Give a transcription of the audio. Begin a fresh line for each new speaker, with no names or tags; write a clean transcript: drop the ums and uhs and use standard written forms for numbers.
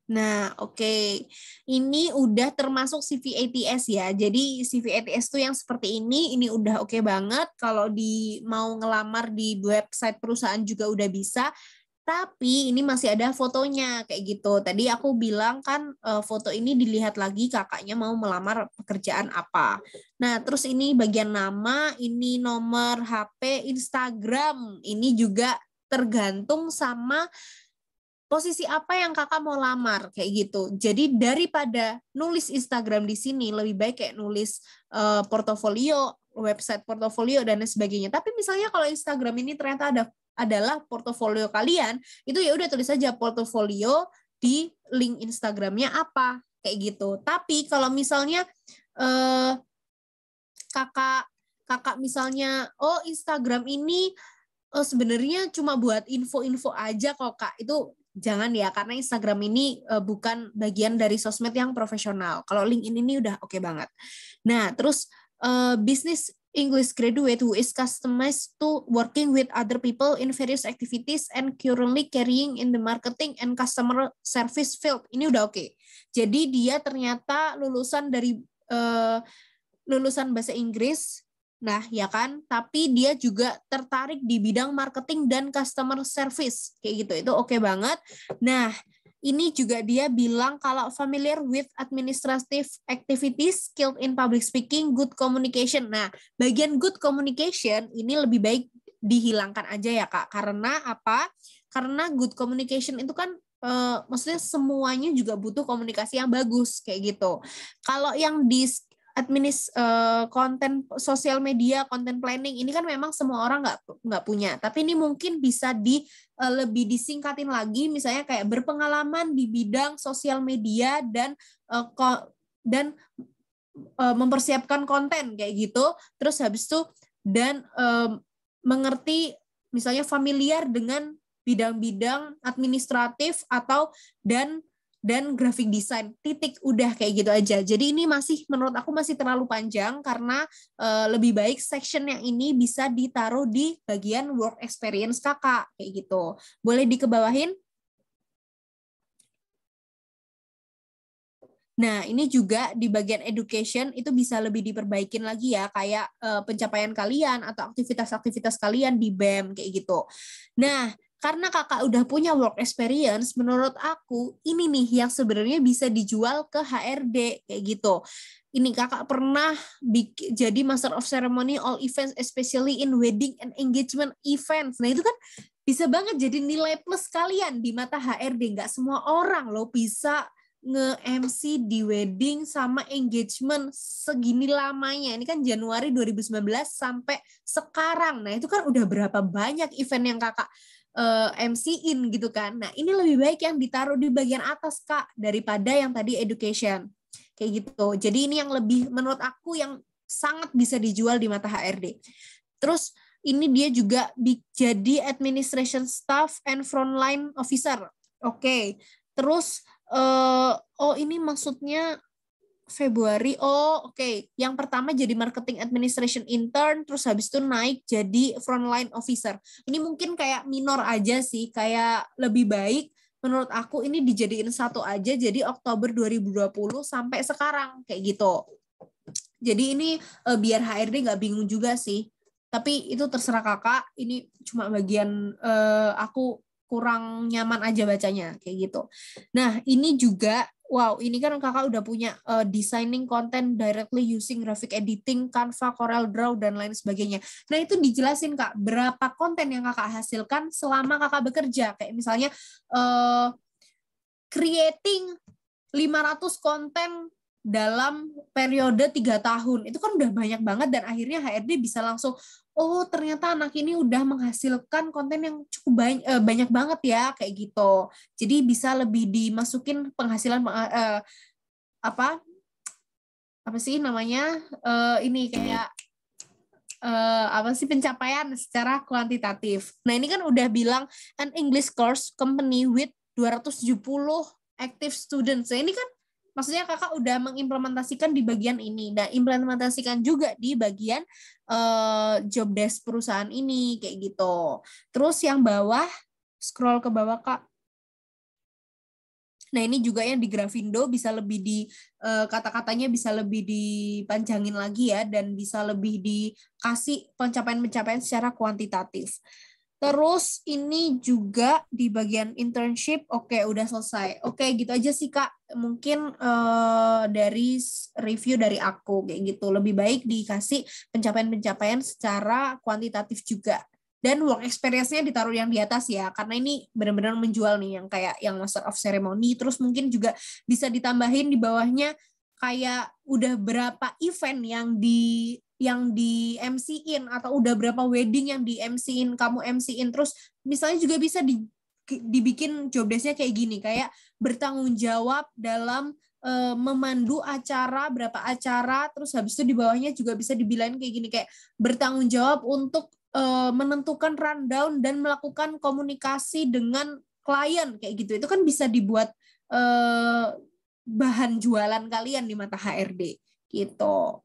Nah, oke. Ini udah termasuk CV ATS ya. Jadi CV ATS tuh yang seperti ini udah oke banget. Kalau mau ngelamar di website perusahaan juga udah bisa. Tapi ini masih ada fotonya kayak gitu. Tadi aku bilang kan foto ini dilihat lagi kakaknya mau melamar pekerjaan apa. Nah, terus ini bagian nama, ini nomor HP, Instagram. Ini juga tergantung sama posisi apa yang kakak mau lamar kayak gitu. Jadi daripada nulis Instagram di sini lebih baik kayak nulis portofolio, website portofolio dan lain sebagainya. Tapi misalnya kalau Instagram ini ternyata adalah portofolio kalian, itu ya udah tulis saja portofolio di link Instagramnya apa kayak gitu. Tapi kalau misalnya kakak kakak misalnya Instagram ini sebenarnya cuma buat info-info aja kok Kak. Itu jangan ya, karena Instagram ini bukan bagian dari sosmed yang profesional. Kalau LinkedIn ini udah oke banget. Nah, terus business English graduate who is customized to working with other people in various activities and currently carrying in the marketing and customer service field. Ini udah oke. Jadi dia ternyata lulusan bahasa Inggris. Nah, ya kan? Tapi dia juga tertarik di bidang marketing dan customer service. Kayak gitu. Itu oke banget. Nah, ini juga dia bilang kalau familiar with administrative activities, skilled in public speaking, good communication. Nah, bagian good communication ini lebih baik dihilangkan aja ya, Kak. Karena apa? Karena good communication itu kan maksudnya semuanya juga butuh komunikasi yang bagus kayak gitu. Kalau yang di konten sosial media, konten planning ini kan memang semua orang nggak punya. Tapi ini mungkin bisa lebih disingkatin lagi, misalnya kayak berpengalaman di bidang sosial media dan mempersiapkan konten kayak gitu. Terus habis itu dan mengerti misalnya familiar dengan bidang-bidang administratif dan graphic design, titik udah kayak gitu aja. Jadi ini menurut aku masih terlalu panjang karena lebih baik section yang ini bisa ditaruh di bagian work experience kakak kayak gitu. Boleh dikebawahin? Nah, ini juga di bagian education itu bisa lebih diperbaikin lagi ya, kayak pencapaian kalian atau aktivitas-aktivitas kalian di BEM kayak gitu. Nah, karena kakak udah punya work experience, menurut aku ini nih yang sebenarnya bisa dijual ke HRD kayak gitu. Ini kakak pernah jadi Master of Ceremony all events, especially in wedding and engagement events. Nah, itu kan bisa banget jadi nilai plus kalian di mata HRD. Nggak semua orang loh bisa nge-MC di wedding sama engagement segini lamanya. Ini kan Januari 2019 sampai sekarang. Nah, itu kan udah berapa banyak event yang kakak MC-in gitu kan. Nah, ini lebih baik yang ditaruh di bagian atas, Kak, daripada yang tadi education. Kayak gitu. Jadi ini yang lebih, menurut aku, yang sangat bisa dijual di mata HRD. Terus, ini dia juga jadi administration staff and frontline officer. Oke. Terus, ini maksudnya Februari. Oke. Yang pertama jadi marketing administration intern, terus habis itu naik jadi frontline officer. Ini mungkin kayak minor aja sih, kayak lebih baik menurut aku ini dijadiin satu aja, jadi Oktober 2020 sampai sekarang kayak gitu. Jadi ini biar HRD nggak bingung juga sih. Tapi itu terserah kakak. Ini cuma bagian aku kurang nyaman aja bacanya kayak gitu. Nah, ini juga wow, ini kan kakak udah punya designing content directly using graphic editing, Canva, Corel Draw dan lain sebagainya. Nah, itu dijelasin Kak, berapa konten yang kakak hasilkan selama kakak bekerja. Kayak misalnya creating 500 konten dalam periode 3 tahun. Itu kan udah banyak banget dan akhirnya HRD bisa langsung, ternyata anak ini udah menghasilkan konten yang cukup banyak banget ya kayak gitu. Jadi bisa lebih dimasukin penghasilan apa sih namanya? Ini kayak pencapaian secara kuantitatif. Nah, ini kan udah bilang an English course company with 270 active students. Nah, ini kan maksudnya kakak udah mengimplementasikan di bagian ini. Nah, implementasikan juga di bagian job desk perusahaan ini kayak gitu. Terus yang bawah, scroll ke bawah Kak. Nah, ini juga yang di Grafindo bisa lebih kata-katanya bisa lebih dipanjangin lagi ya, dan bisa lebih dikasih pencapaian-pencapaian secara kuantitatif. Terus ini juga di bagian internship, oke, udah selesai. Oke, gitu aja sih Kak. Mungkin dari review dari aku kayak gitu. Lebih baik dikasih pencapaian-pencapaian secara kuantitatif juga. Dan work experience-nya ditaruh yang di atas ya, karena ini benar-benar menjual nih, yang kayak yang Master of Ceremony. Terus mungkin juga bisa ditambahin di bawahnya kayak udah berapa event yang di MC-in, atau udah berapa wedding yang di MC-in, kamu MC-in. Terus misalnya juga bisa dibikin job desk-nya kayak gini, kayak bertanggung jawab dalam memandu acara, berapa acara. Terus habis itu di bawahnya juga bisa dibilang kayak gini, kayak bertanggung jawab untuk menentukan rundown dan melakukan komunikasi dengan klien kayak gitu. Itu kan bisa dibuat bahan jualan kalian di mata HRD gitu.